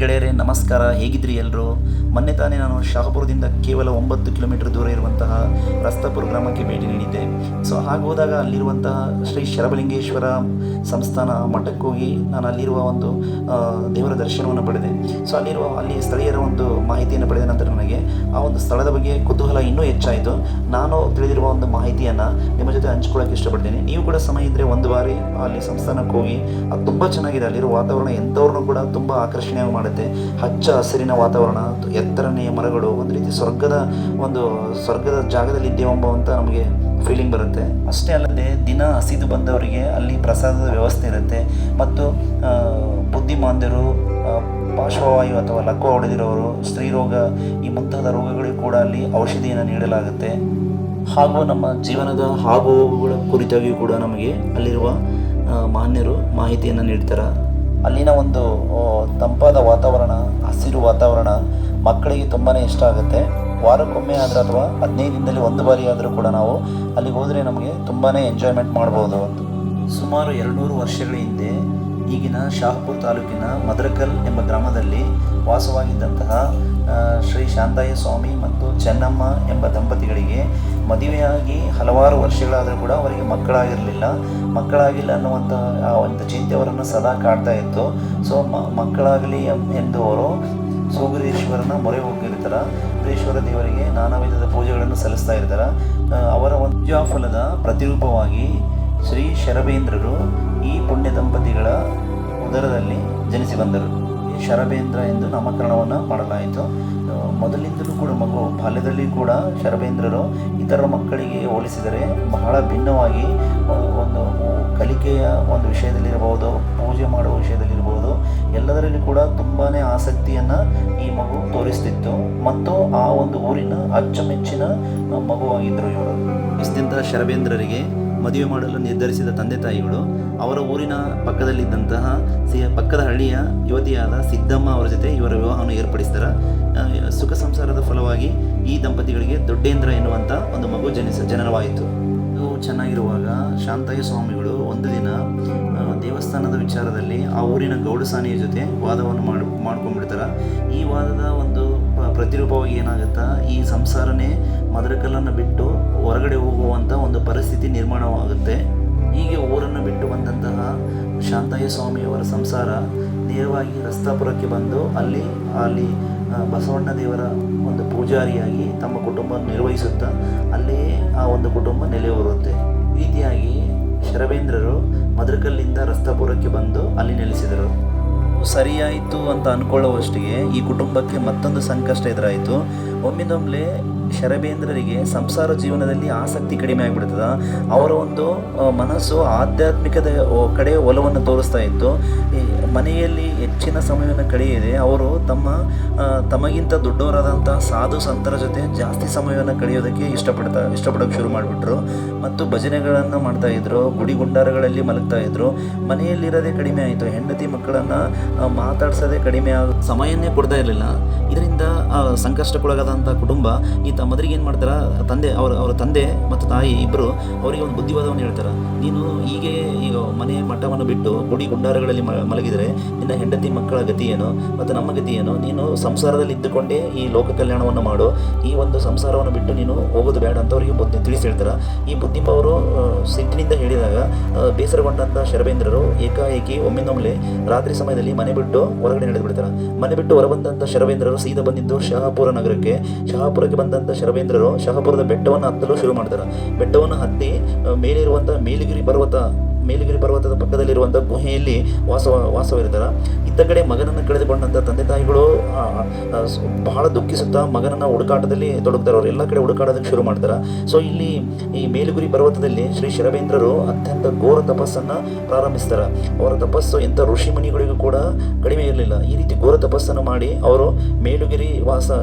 ಗೆಳೆಯರೇ ನಮಸ್ಕಾರ. ಹೇಗಿದ್ರಿ ಎಲ್ಲರೂ? ಮೊನ್ನೆ ತಾನೇ ನಾನು ಶಹಾಪುರದಿಂದ ಕೇವಲ 9 ಕಿಲೋಮೀಟರ್ ದೂರ ಇರುವಂತಹ ರಸ್ತಾಪುರ ಗ್ರಾಮಕ್ಕೆ ಭೇಟಿ ನೀಡಿದ್ದೆ. ಸೊ ಹಾಗೆ ಹೋದಾಗ ಅಲ್ಲಿರುವಂತಹ ಶ್ರೀ ಶರಬಲಿಂಗೇಶ್ವರ ಸಂಸ್ಥಾನ ಮಠಕ್ಕೆ ಹೋಗಿ ನಾನು ಅಲ್ಲಿರುವ ಒಂದು ದೇವರ ದರ್ಶನವನ್ನು ಪಡೆದೆ. ಸೊ ಅಲ್ಲಿ ಸ್ಥಳೀಯರ ಒಂದು ಮಾಹಿತಿಯನ್ನು ಪಡೆದ ನಂತರ ನನಗೆ ಆ ಒಂದು ಸ್ಥಳದ ಬಗ್ಗೆ ಕುತೂಹಲ ಇನ್ನೂ ಹೆಚ್ಚಾಯಿತು. ನಾನು ತಿಳಿದಿರುವ ಒಂದು ಮಾಹಿತಿಯನ್ನು ನಿಮ್ಮ ಜೊತೆ ಹಂಚ್ಕೊಳ್ಳೋಕೆ ಇಷ್ಟಪಡ್ತೇನೆ. ನೀವು ಕೂಡ ಸಮಯ ಇದ್ದರೆ ಒಂದು ಬಾರಿ ಅಲ್ಲಿ ಸಂಸ್ಥಾನಕ್ಕೆ ಹೋಗಿ, ಅದು ತುಂಬ ಚೆನ್ನಾಗಿದೆ. ಅಲ್ಲಿರುವ ವಾತಾವರಣ ಎಂಥವ್ರನ್ನೂ ಕೂಡ ತುಂಬ ಆಕರ್ಷಣೀಯವಾಗಿ ಮಾಡುತ್ತೆ. ಹಚ್ಚ ಹಸಿರಿನ ವಾತಾವರಣ, ಎತ್ತರನೆಯ ಮರಗಳು, ಒಂದು ರೀತಿ ಸ್ವರ್ಗದ ಜಾಗದಲ್ಲಿ ಇದ್ದೇವೆಂಬ ಅಂತ ನಮಗೆ ಫೀಲಿಂಗ್ ಬರುತ್ತೆ. ಅಷ್ಟೇ ಅಲ್ಲದೆ ದಿನ ಹಸಿದು ಬಂದವರಿಗೆ ಅಲ್ಲಿ ಪ್ರಸಾದದ ವ್ಯವಸ್ಥೆ ಇರುತ್ತೆ. ಮತ್ತು ಬುದ್ಧಿಮಾಂದ್ಯರು, ಪಾರ್ಶ್ವವಾಯು ಅಥವಾ ಲಕ್ವ ಹೊಡೆದಿರೋರು, ಸ್ತ್ರೀರೋಗ, ಈ ಮುಂತಾದ ರೋಗಗಳಿಗೂ ಕೂಡ ಅಲ್ಲಿ ಔಷಧಿಯನ್ನು ನೀಡಲಾಗುತ್ತೆ. ಹಾಗೂ ನಮ್ಮ ಜೀವನದ ಆಗುಹೋಗುಗಳ ಕುರಿತಾಗಿಯೂ ಕೂಡ ನಮಗೆ ಅಲ್ಲಿರುವ ಮಾನ್ಯರು ಮಾಹಿತಿಯನ್ನು ನೀಡ್ತಾರೆ. ಅಲ್ಲಿನ ಒಂದು ತಂಪಾದ ವಾತಾವರಣ, ಹಸಿರು ವಾತಾವರಣ ಮಕ್ಕಳಿಗೆ ತುಂಬಾ ಇಷ್ಟ ಆಗುತ್ತೆ. ವಾರಕ್ಕೊಮ್ಮೆ ಆದರೂ ಅಥವಾ 15 ದಿನದಲ್ಲಿ ಒಂದು ಬಾರಿ ಆದರೂ ಕೂಡ ನಾವು ಅಲ್ಲಿಗೆ ಹೋದರೆ ನಮಗೆ ತುಂಬಾ ಎಂಜಾಯ್ಮೆಂಟ್ ಮಾಡ್ಬೋದು. ಸುಮಾರು 200 ವರ್ಷಗಳ ಹಿಂದೆ ಈಗಿನ ಶಹಾಪುರ ತಾಲೂಕಿನ ಮದರಕಲ್ ಎಂಬ ಗ್ರಾಮದಲ್ಲಿ ವಾಸವಾಗಿದ್ದಂತಹ ಶ್ರೀ ಶಾಂತಯ್ಯ ಸ್ವಾಮಿ ಮತ್ತು ಚೆನ್ನಮ್ಮ ಎಂಬ ದಂಪತಿಗಳಿಗೆ ಮದುವೆಯಾಗಿ ಹಲವಾರು ವರ್ಷಗಳಾದರೂ ಕೂಡ ಅವರಿಗೆ ಮಕ್ಕಳಾಗಿಲ್ಲ ಅನ್ನುವಂತಹ ಆ ಒಂದು ಚಿಂತೆ ಅವರನ್ನು ಸದಾ ಕಾಡ್ತಾ ಇತ್ತು. ಸೊ ಮಕ್ಕಳಾಗಲಿ ಎಂದು ಅವರು ಸೋಗುರೇಶ್ವರನ ಮೊರೆ ಹೋಗಿರ್ತಾರೆ. ಸುರೇಶ್ವರ ದೇವರಿಗೆ ನಾನಾ ವಿಧದ ಪೂಜೆಗಳನ್ನು ಸಲ್ಲಿಸ್ತಾ ಇರ್ತಾರೆ. ಅವರ ಒಂದು ಪೂಜಾಫಲದ ಪ್ರತಿರೂಪವಾಗಿ ಶ್ರೀ ಶರಬೇಂದ್ರರು ಈ ಪುಣ್ಯ ದಂಪತಿಗಳ ಉದರದಲ್ಲಿ ಜನಿಸಿ ಬಂದರು. ಶರಬೇಂದ್ರ ಎಂದು ನಾಮಕರಣವನ್ನು ಮಾಡಲಾಯಿತು. ಮೊದಲಿಂದಲೂ ಕೂಡ ಬಾಲ್ಯದಲ್ಲಿ ಕೂಡ ಶರಬೇಂದ್ರರು ಇತರ ಮಕ್ಕಳಿಗೆ ಹೋಲಿಸಿದರೆ ಬಹಳ ಭಿನ್ನವಾಗಿ ಒಂದು ಕಲಿಕೆಯ ಒಂದು ವಿಷಯದಲ್ಲಿರಬಹುದು, ಪೂಜೆ ಮಾಡುವ ವಿಷಯದಲ್ಲಿರ್ಬೋದು, ಎಲ್ಲದರಲ್ಲಿ ಕೂಡ ತುಂಬಾ ಆಸಕ್ತಿಯನ್ನು ಈ ಮಗು ತೋರಿಸ್ತಿತ್ತು. ಮತ್ತು ಆ ಒಂದು ಊರಿನ ಅಚ್ಚುಮೆಚ್ಚಿನ ಮಗುವಾಗಿದ್ದರು ಇವರು. ಇಷ್ಟಿಂತಹ ಶರಬೇಂದ್ರರಿಗೆ ಮದುವೆ ಮಾಡಲು ನಿರ್ಧರಿಸಿದ ತಂದೆ ತಾಯಿಗಳು ಅವರ ಊರಿನ ಪಕ್ಕದಲ್ಲಿದ್ದಂತಹ ಪಕ್ಕದ ಹಳ್ಳಿಯ ಯುವತಿಯಾದ ಸಿದ್ದಮ್ಮ ಅವರ ಜೊತೆ ಇವರ ವಿವಾಹವನ್ನು ಏರ್ಪಡಿಸ್ತಾರೆ. ಸುಖ ಸಂಸಾರದ ಫಲವಾಗಿ ಈ ದಂಪತಿಗಳಿಗೆ ದೊಡ್ಡೇಂದ್ರ ಎನ್ನುವಂಥ ಒಂದು ಮಗು ಜನನವಾಯಿತು. ಇದು ಚೆನ್ನಾಗಿರುವಾಗ ಶಾಂತಯ್ಯ ಸ್ವಾಮಿಗಳು ಒಂದು ದಿನ ದೇವಸ್ಥಾನದ ವಿಚಾರದಲ್ಲಿ ಆ ಊರಿನ ಗೌಡಸಾನಿಯ ಜೊತೆ ವಾದವನ್ನು ಮಾಡ್ಕೊಂಡ್ಬಿಡ್ತಾರೆ. ಈ ವಾದದ ಒಂದು ಪ್ರತಿರೂಪವಾಗಿ ಏನಾಗುತ್ತಾ, ಈ ಸಂಸಾರನೇ ಮದರಕಲ್ಲನ್ನು ಬಿಟ್ಟು ಹೊರಗಡೆ ಹೋಗುವಂಥ ಒಂದು ಪರಿಸ್ಥಿತಿ ನಿರ್ಮಾಣವಾಗುತ್ತೆ. ಹೀಗೆ ಊರನ್ನು ಬಿಟ್ಟು ಬಂದಂತಹ ಶಾಂತಯ್ಯ ಸ್ವಾಮಿಯವರ ಸಂಸಾರ ನೇರವಾಗಿ ರಸ್ತಾಪುರಕ್ಕೆ ಬಂದು ಅಲ್ಲಿ ಬಸವಣ್ಣ ದೇವರ ಒಂದು ಪೂಜಾರಿಯಾಗಿ ತಮ್ಮ ಕುಟುಂಬವನ್ನು ನಿರ್ವಹಿಸುತ್ತಾ ಅಲ್ಲಿಯೇ ಆ ಒಂದು ಕುಟುಂಬ ನೆಲೆಯೂರುತ್ತೆ. ಈ ರೀತಿಯಾಗಿ ಶರಬೇಂದ್ರರು ಮದರಕಲ್ಲಿಂದ ರಸ್ತಾಪುರಕ್ಕೆ ಬಂದು ಅಲ್ಲಿ ನೆಲೆಸಿದರು. ಸರಿಯಾಯಿತು ಅಂತ ಅಂದ್ಕೊಳ್ಳುವಷ್ಟಿಗೆ ಈ ಕುಟುಂಬಕ್ಕೆ ಮತ್ತೊಂದು ಸಂಕಷ್ಟ ಎದುರಾಯಿತು. ಒಮ್ಮಿಂದೊಮ್ಮೆ ಶರಬೇಂದ್ರರಿಗೆ ಸಂಸಾರ ಜೀವನದಲ್ಲಿ ಆಸಕ್ತಿ ಕಡಿಮೆ ಆಗಿಬಿಡ್ತದ. ಅವರ ಒಂದು ಮನಸ್ಸು ಆಧ್ಯಾತ್ಮಿಕದ ಕಡೆ ಒಲವನ್ನು ತೋರಿಸ್ತಾ ಇತ್ತು. ಮನೆಯಲ್ಲಿ ಹೆಚ್ಚಿನ ಸಮಯವನ್ನು ಕಳೆಯದೆ ಅವರು ತಮಗಿಂತ ದೊಡ್ಡವರಾದಂಥ ಸಾಧು ಸಂತರ ಜೊತೆ ಜಾಸ್ತಿ ಸಮಯವನ್ನು ಕಳೆಯೋದಕ್ಕೆ ಇಷ್ಟಪಡೋಕ್ಕೆ ಶುರು ಮಾಡಿಬಿಟ್ರು. ಮತ್ತು ಭಜನೆಗಳನ್ನು ಮಾಡ್ತಾಯಿದ್ರು, ಗುಡಿ ಗುಂಡಾರಗಳಲ್ಲಿ ಮಲಗ್ತಾ ಇದ್ರು. ಮನೆಯಲ್ಲಿರೋದೇ ಕಡಿಮೆ ಆಯಿತು. ಹೆಂಡತಿ ಮಕ್ಕಳನ್ನು ಮಾತಾಡ್ಸೋದೇ ಕಡಿಮೆ ಸಮಯನ್ನೇ ಕೊಡ್ತಾ ಇರಲಿಲ್ಲ. ಇದರಿಂದ ಸಂಕಷ್ಟಕ್ಕೊಳಗಾದಂಥ ಕುಟುಂಬ ಈ ಮೊದಲಿಗೆ ಏನು ಮಾಡ್ತಾರೆ, ಅವರ ತಂದೆ ಮತ್ತು ತಾಯಿ ಇಬ್ಬರು ಅವರಿಗೆ ಒಂದು ಬುದ್ಧಿವಾದವನ್ನು ಹೇಳ್ತಾರೆ. ನೀನು ಈಗ ಮನೆ ಮಠವನ್ನು ಬಿಟ್ಟು ಗುಡಿ ಗುಂಡಾರಗಳಲ್ಲಿ ಮಲಗಿದರೆ ನಿನ್ನ ಹೆಂಡತಿ ಮಕ್ಕಳ ಗತಿ ಏನು ಮತ್ತು ನಮ್ಮ ಗತಿ ಏನು? ನೀನು ಸಂಸಾರದಲ್ಲಿ ಇದ್ದುಕೊಂಡೇ ಈ ಲೋಕ ಕಲ್ಯಾಣವನ್ನು ಮಾಡು. ಈ ಒಂದು ಸಂಸಾರವನ್ನು ಬಿಟ್ಟು ನೀನು ಹೋಗೋದು ಬೇಡ ಅಂತ ಅವರಿಗೆ ತಿಳಿಸಿ ಹೇಳ್ತಾರೆ. ಈ ಬುದ್ಧಿಂಬ ಅವರು ಸಿಟ್ಟಿನಿಂದ ಹೇಳಿದಾಗ ಬೇಸರಗೊಂಡಂಥ ಶರಬೇಂದ್ರರು ಏಕಾಏಕಿ ಒಮ್ಮಿಂದೊಮ್ಮೆ ರಾತ್ರಿ ಸಮಯದಲ್ಲಿ ಮನೆ ಬಿಟ್ಟು ಹೊರಗಡೆ ನಡೆದು ಬಿಡ್ತಾರೆ. ಮನೆ ಬಿಟ್ಟು ಹೊರಬಂದಂಥ ಶರಬೇಂದ್ರರು ಸೀದಾ ಬಂದಿದ್ದು ಶಹಾಪುರ ನಗರಕ್ಕೆ. ಶಹಾಪುರಕ್ಕೆ ಬಂದಂಥ ಶರಬೇಂದ್ರರು ಶಹಾಪುರದ ಬೆಟ್ಟವನ್ನು ಹತ್ತಲು ಶುರು ಮಾಡ್ತಾರೆ. ಬೆಟ್ಟವನ್ನು ಹತ್ತಿ ಮೇಲಿರುವಂಥ ಮೇಲಿಗಿರಿ ಪರ್ವತದ ಪಕ್ಕದಲ್ಲಿರುವಂಥ ಗುಹೆಯಲ್ಲಿ ವಾಸವಿರ್ತಾರೆ. ಇತ್ತ ಕಡೆ ಮಗನನ್ನು ಕಳೆದುಕೊಂಡಂಥ ತಂದೆ ತಾಯಿಗಳು ಬಹಳ ದುಃಖಿಸುತ್ತಾ ಮಗನನ್ನು ಹುಡುಕಾಟದಲ್ಲಿ ತೊಡಗ್ತಾರೆ. ಅವರು ಎಲ್ಲ ಕಡೆ ಹುಡುಕಾಡೋದಕ್ಕೆ ಶುರು ಮಾಡ್ತಾರೆ. ಸೊ ಇಲ್ಲಿ ಈ ಮೇಲುಗಿರಿ ಪರ್ವತದಲ್ಲಿ ಶ್ರೀ ಶರಬೇಂದ್ರರು ಅತ್ಯಂತ ಘೋರ ತಪಸ್ಸನ್ನು ಪ್ರಾರಂಭಿಸ್ತಾರೆ. ಅವರ ತಪಸ್ಸು ಎಂಥ ಋಷಿಮುನಿಗಳಿಗೂ ಕೂಡ ಕಡಿಮೆ ಇರಲಿಲ್ಲ. ಈ ರೀತಿ ಘೋರ ತಪಸ್ಸನ್ನು ಮಾಡಿ ಅವರು ಮೇಲುಗಿರಿ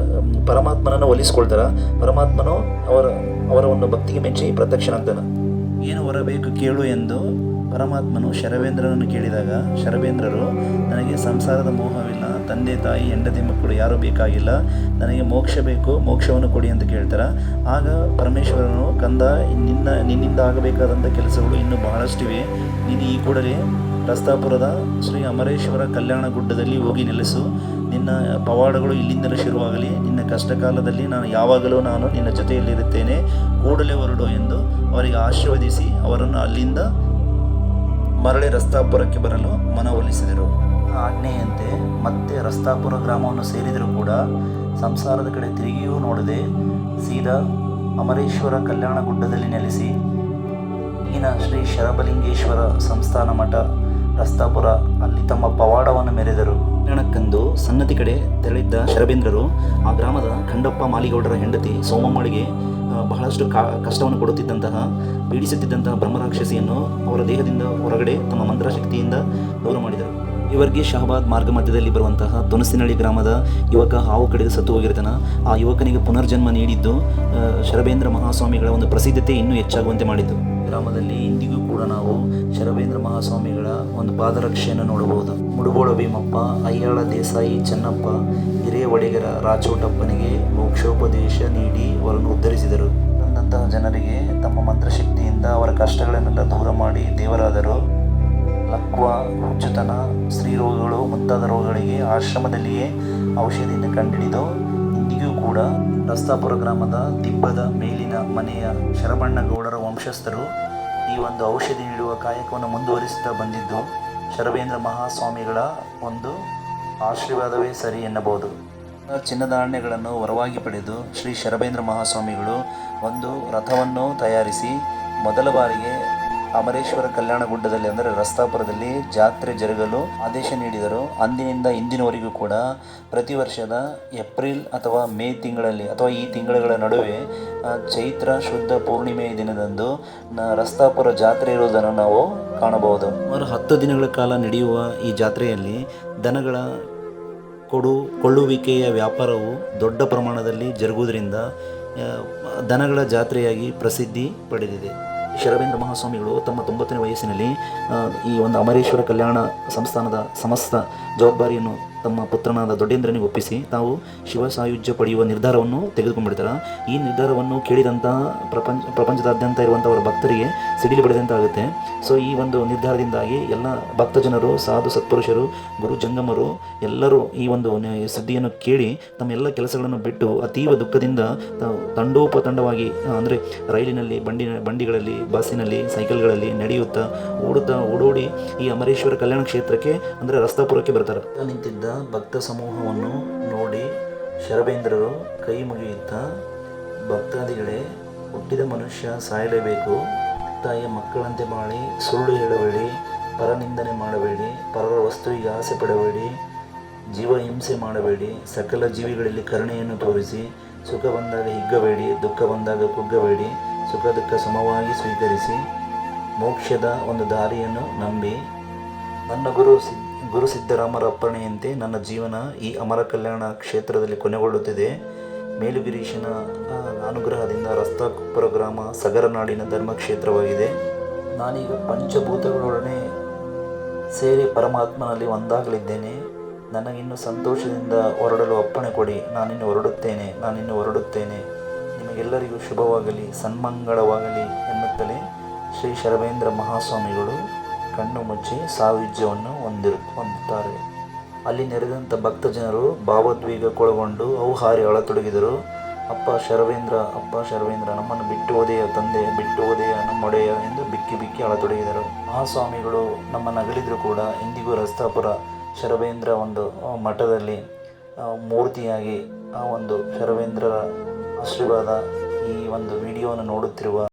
ಪರಮಾತ್ಮನನ್ನು ಒಲಿಸ್ಕೊಳ್ತಾರೆ. ಪರಮಾತ್ಮನು ಅವರ ಒಂದು ಭಕ್ತಿಗೆ ಮೆಚ್ಚಿ ಪ್ರತ್ಯಕ್ಷನಾಗ್ತಾನೆ. ಏನು ಹೊರಬೇಕು ಕೇಳು ಎಂದು ಪರಮಾತ್ಮನು ಶರಬೇಂದ್ರನನ್ನು ಕೇಳಿದಾಗ ಶರಬೇಂದ್ರರು, ನನಗೆ ಸಂಸಾರದ ಮೋಹವಿಲ್ಲ, ತಂದೆ ತಾಯಿ ಹೆಂಡತಿ ಮಕ್ಕಳು ಯಾರೂ ಬೇಕಾಗಿಲ್ಲ, ನನಗೆ ಮೋಕ್ಷ ಬೇಕು, ಮೋಕ್ಷವನ್ನು ಕೊಡಿ ಅಂತ ಕೇಳ್ತಾರೆ. ಆಗ ಪರಮೇಶ್ವರನು, ಕಂದ, ನಿನ್ನಿಂದ ಆಗಬೇಕಾದಂಥ ಕೆಲಸಗಳು ಇನ್ನೂ ಬಹಳಷ್ಟಿವೆ. ನೀನು ಈ ಕೂಡಲೇ ರಸ್ತಾಪುರದ ಶ್ರೀ ಅಮರೇಶ್ವರ ಕಲ್ಯಾಣ ಗುಡ್ಡದಲ್ಲಿ ಹೋಗಿ ನೆಲೆಸು. ನಿನ್ನ ಪವಾಡಗಳು ಇಲ್ಲಿಂದಲೇ ಶುರುವಾಗಲಿ, ನಿನ್ನ ಕಷ್ಟ ಕಾಲದಲ್ಲಿ ಯಾವಾಗಲೂ ನಾನು ನಿನ್ನ ಜೊತೆಯಲ್ಲಿರುತ್ತೇನೆ, ಕೂಡಲೇ ಹೊರಡು ಎಂದು ಅವರಿಗೆ ಆಶೀರ್ವದಿಸಿ ಅವರನ್ನು ಅಲ್ಲಿಂದ ಮರಳಿ ರಸ್ತಾಪುರಕ್ಕೆ ಬರಲು ಮನವೊಲಿಸಿದರು. ಆಜ್ಞೆಯಂತೆ ಮತ್ತೆ ರಸ್ತಾಪುರ ಗ್ರಾಮವನ್ನು ಸೇರಿದರೂ ಕೂಡ ಸಂಸಾರದ ಕಡೆ ತಿರುಗಿಯೂ ನೋಡದೆ ಸೀದಾ ಅಮರೇಶ್ವರ ಕಲ್ಯಾಣ ಗುಡ್ಡದಲ್ಲಿ ನೆಲೆಸಿ ಈಗಿನ ಶ್ರೀ ಶರಬಲಿಂಗೇಶ್ವರ ಸಂಸ್ಥಾನ ಮಠ ರಸ್ತಾಪುರ ಅಲ್ಲಿ ತಮ್ಮ ಪವಾಡವನ್ನು ಮೆರೆದರು. ಕಲ್ಯಾಣಕ್ಕೆಂದು ಸನ್ನತಿ ಕಡೆ ತೆರಳಿದ್ದ ಶರಬೇಂದ್ರರು ಆ ಗ್ರಾಮದ ಖಂಡಪ್ಪ ಮಾಲಿಗೌಡರ ಹೆಂಡತಿ ಸೋಮಮ್ಮಳಿಗೆ ಬಹಳಷ್ಟು ಕಷ್ಟವನ್ನು ಕೊಡುತ್ತಿದ್ದಂತಹ ಪೀಡಿಸುತ್ತಿದ್ದಂತಹ ಬ್ರಹ್ಮರಾಕ್ಷಸಿಯನ್ನು ಅವರ ದೇಹದಿಂದ ಹೊರಗಡೆ ತಮ್ಮ ಮಂತ್ರಶಕ್ತಿಯಿಂದ ದೂರ ಮಾಡಿದರು. ಇವರಿಗೆ ಶಹಬಾದ್ ಮಾರ್ಗ ಮಧ್ಯದಲ್ಲಿ ಬರುವಂತಹ ತುನಸಿನಳ್ಳಿ ಗ್ರಾಮದ ಯುವಕ ಹಾವು ಕಡಿದು ಸತ್ತು ಹೋಗಿರ್ತಾನೆ. ಆ ಯುವಕನಿಗೆ ಪುನರ್ಜನ್ಮ ನೀಡಿದ್ದು ಶರಬೇಂದ್ರ ಮಹಾಸ್ವಾಮಿಗಳ ಒಂದು ಪ್ರಸಿದ್ಧತೆ ಇನ್ನೂ ಹೆಚ್ಚಾಗುವಂತೆ ಮಾಡಿದ್ದು. ಗ್ರಾಮದಲ್ಲಿ ಇಂದಿಗೂ ಕೂಡ ನಾವು ಶರಬೇಂದ್ರ ಮಹಾಸ್ವಾಮಿಗಳ ಒಂದು ಪಾದರಕ್ಷೆಯನ್ನು ನೋಡಬಹುದು. ಮುಡುಗೋಳ ಭೀಮಪ್ಪ, ಅಯ್ಯಾಳ ದೇಸಾಯಿ ಚೆನ್ನಪ್ಪ, ಹಿರಿಯ ಒಡೆಗರ ರಾಚೋಟಪ್ಪನಿಗೆ ಮೋಕ್ಷೋಪದೇಶ ನೀಡಿ ಅವರನ್ನು ಉದ್ಧರಿಸಿದರು. ಬಂದಂತಹ ಜನರಿಗೆ ತಮ್ಮ ಮಂತ್ರಶಕ್ತಿಯಿಂದ ಅವರ ಕಷ್ಟಗಳನ್ನೆಲ್ಲ ದೂರ ಮಾಡಿ ದೇವರಾದರು. ಲಕ್ವ, ಹುಚ್ಚುತನ, ಸ್ತ್ರೀರೋಗಗಳು ಮುಂತಾದ ರೋಗಗಳಿಗೆ ಆಶ್ರಮದಲ್ಲಿಯೇ ಔಷಧಿಯನ್ನು ಕಂಡುಹಿಡಿದು ಇಂದಿಗೂ ಕೂಡ ರಸ್ತಾಪುರ ಗ್ರಾಮದ ದಿಬ್ಬದ ಮೇಲಿನ ಮನೆಯ ಶರಬಣ್ಣಗೌಡರ ವಂಶಸ್ಥರು ಈ ಒಂದು ಔಷಧಿ ನೀಡುವ ಕಾಯಕವನ್ನು ಮುಂದುವರಿಸುತ್ತಾ ಬಂದಿದ್ದು ಶರಬೇಂದ್ರ ಮಹಾಸ್ವಾಮಿಗಳ ಒಂದು ಆಶೀರ್ವಾದವೇ ಸರಿ ಎನ್ನಬಹುದು. ಚಿನ್ನದಾಣ್ಯಗಳನ್ನು ವರವಾಗಿ ಪಡೆದು ಶ್ರೀ ಶರಬೇಂದ್ರ ಮಹಾಸ್ವಾಮಿಗಳು ಒಂದು ರಥವನ್ನು ತಯಾರಿಸಿ ಮೊದಲ ಬಾರಿಗೆ ಅಮರೇಶ್ವರ ಕಲ್ಯಾಣ ಗುಡ್ಡದಲ್ಲಿ ಅಂದರೆ ರಸ್ತಾಪುರದಲ್ಲಿ ಜಾತ್ರೆ ಜರುಗಲು ಆದೇಶ ನೀಡಿದರು. ಅಂದಿನಿಂದ ಇಂದಿನವರೆಗೂ ಕೂಡ ಪ್ರತಿ ವರ್ಷದ ಏಪ್ರಿಲ್ ಅಥವಾ ಮೇ ತಿಂಗಳಲ್ಲಿ ಅಥವಾ ಈ ತಿಂಗಳುಗಳ ನಡುವೆ ಚೈತ್ರ ಶುದ್ಧ ಪೂರ್ಣಿಮೆಯ ದಿನದಂದು ರಸ್ತಾಪುರ ಜಾತ್ರೆ ಇರುವುದನ್ನು ನಾವು ಕಾಣಬಹುದು. ಸುಮಾರು 10 ದಿನಗಳ ಕಾಲ ನಡೆಯುವ ಈ ಜಾತ್ರೆಯಲ್ಲಿ ದನಗಳ ಕೊಳ್ಳುವಿಕೆಯ ವ್ಯಾಪಾರವು ದೊಡ್ಡ ಪ್ರಮಾಣದಲ್ಲಿ ಜರುಗುವುದರಿಂದ ದನಗಳ ಜಾತ್ರೆಯಾಗಿ ಪ್ರಸಿದ್ಧಿ ಪಡೆದಿದೆ. ಶರಬೇಂದ್ರ ಮಹಾಸ್ವಾಮಿಗಳು ತಮ್ಮ 90ನೇ ವಯಸ್ಸಿನಲ್ಲಿ ಈ ಒಂದು ಅಮರೇಶ್ವರ ಕಲ್ಯಾಣ ಸಂಸ್ಥಾನದ ಸಮಸ್ತ ಜವಾಬ್ದಾರಿಯನ್ನು ತಮ್ಮ ಪುತ್ರನಾದ ದೊಡ್ಡೇಂದ್ರನಿಗೆ ಒಪ್ಪಿಸಿ ತಾವು ಶಿವ ಸಾಯುಜ್ಯ ಪಡೆಯುವ ನಿರ್ಧಾರವನ್ನು ತೆಗೆದುಕೊಂಡ್ಬಿಡ್ತಾರೆ. ಈ ನಿರ್ಧಾರವನ್ನು ಕೇಳಿದಂತಹ ಪ್ರಪಂಚದಾದ್ಯಂತ ಇರುವಂಥ ಅವರ ಭಕ್ತರಿಗೆ ಸಿಡಿಲು ಬಡಿದಂತಾಗುತ್ತೆ. ಸೊ ಈ ಒಂದು ನಿರ್ಧಾರದಿಂದಾಗಿ ಎಲ್ಲ ಭಕ್ತಜನರು, ಸಾಧು ಸತ್ಪುರುಷರು, ಗುರು ಜಂಗಮರು ಎಲ್ಲರೂ ಈ ಒಂದು ಸುದ್ದಿಯನ್ನು ಕೇಳಿ ತಮ್ಮ ಎಲ್ಲ ಕೆಲಸಗಳನ್ನು ಬಿಟ್ಟು ಅತೀವ ದುಃಖದಿಂದ ತಂಡೋಪತಂಡವಾಗಿ ಅಂದರೆ ರೈಲಿನಲ್ಲಿ, ಬಂಡಿಗಳಲ್ಲಿ, ಬಸ್ಸಿನಲ್ಲಿ, ಸೈಕಲ್ಗಳಲ್ಲಿ ನಡೆಯುತ್ತಾ ಓಡೋಡಿ ಈ ಅಮರೇಶ್ವರ ಕಲ್ಯಾಣ ಕ್ಷೇತ್ರಕ್ಕೆ ಅಂದರೆ ರಸ್ತಾಪುರಕ್ಕೆ ಬರ್ತಾರೆ. ನಿಂತಿದ್ದ ಭಕ್ತ ಸಮೂಹವನ್ನು ನೋಡಿ ಶರಬೇಂದ್ರರು ಕೈ ಮುಗಿಯುತ್ತಾ, ಭಕ್ತಾದಿಗಳೇ, ಹುಟ್ಟಿದ ಮನುಷ್ಯ ಸಾಯಲೇಬೇಕು, ತಾಯಿಯ ಮಕ್ಕಳಂತೆ ಮಾಡಿ ಸುಳ್ಳು ಹೇಳಬೇಡಿ, ಪರನಿಂದನೆ ಮಾಡಬೇಡಿ, ಪರರ ವಸ್ತುವಿಗೆ ಆಸೆ ಪಡಬೇಡಿ, ಜೀವ ಹಿಂಸೆ ಮಾಡಬೇಡಿ, ಸಕಲ ಜೀವಿಗಳಲ್ಲಿ ಕರುಣೆಯನ್ನು ತೋರಿಸಿ, ಸುಖ ಬಂದಾಗ ಹಿಗ್ಗಬೇಡಿ, ದುಃಖ ಬಂದಾಗ ಕುಗ್ಗಬೇಡಿ, ಸುಖ ದುಃಖ ಸಮವಾಗಿ ಸ್ವೀಕರಿಸಿ, ಮೋಕ್ಷದ ಒಂದು ದಾರಿಯನ್ನು ನಂಬಿ, ನನ್ನ ಗುರು ಸಿದ್ದರಾಮರ ಅಪ್ಪಣೆಯಂತೆ ನನ್ನ ಜೀವನ ಈ ಅಮರ ಕಲ್ಯಾಣ ಕ್ಷೇತ್ರದಲ್ಲಿ ಕೊನೆಗೊಳ್ಳುತ್ತಿದೆ. ಮೇಲುಗಿರೀಶನ ಅನುಗ್ರಹದಿಂದ ರಸ್ತಾಪುರ ಗ್ರಾಮ ಸಗರನಾಡಿನ ಧರ್ಮಕ್ಷೇತ್ರವಾಗಿದೆ. ನಾನೀಗ ಪಂಚಭೂತಗಳೊಡನೆ ಸೇರಿ ಪರಮಾತ್ಮನಲ್ಲಿ ಒಂದಾಗಲಿದ್ದೇನೆ. ನನಗಿನ್ನು ಸಂತೋಷದಿಂದ ಹೊರಡಲು ಅಪ್ಪಣೆ ಕೊಡಿ. ನಾನಿನ್ನು ಹೊರಡುತ್ತೇನೆ. ನಿಮಗೆಲ್ಲರಿಗೂ ಶುಭವಾಗಲಿ, ಸನ್ಮಂಗಳವಾಗಲಿ ಎನ್ನುತ್ತಲೇ ಶ್ರೀ ಶರಬೇಂದ್ರ ಮಹಾಸ್ವಾಮಿಗಳು ಕಣ್ಣು ಮುಚ್ಚಿ ಸಾಯುಜ್ಯವನ್ನು ಹೊಂದುತ್ತಾರೆ. ಅಲ್ಲಿ ನೆರೆದಂಥ ಭಕ್ತಜನರು ಭಾವೋದ್ವೇಗಕ್ಕೊಳಗೊಂಡು ಹಾರಿ ಅಳತೊಡಗಿದರು. ಅಪ್ಪ ಶರಬೇಂದ್ರ, ನಮ್ಮನ್ನು ಬಿಟ್ಟು ಹೋದೆಯ ತಂದೆ, ಬಿಟ್ಟು ಹೋದೆಯ ನಮ್ಮೊಡೆಯ ಎಂದು ಬಿಕ್ಕಿ ಅಳತೊಡಗಿದರು. ಮಹಾಸ್ವಾಮಿಗಳು ನಮ್ಮನ್ನು ಅಗಲಿದ್ರು ಕೂಡ ಇಂದಿಗೂ ರಸ್ತಾಪುರ ಶರಬೇಂದ್ರ ಒಂದು ಮಠದಲ್ಲಿ ಮೂರ್ತಿಯಾಗಿ ಆ ಒಂದು ಶರಬೇಂದ್ರರ ಆಶೀರ್ವಾದ ಈ ಒಂದು ವಿಡಿಯೋವನ್ನು ನೋಡುತ್ತಿರುವ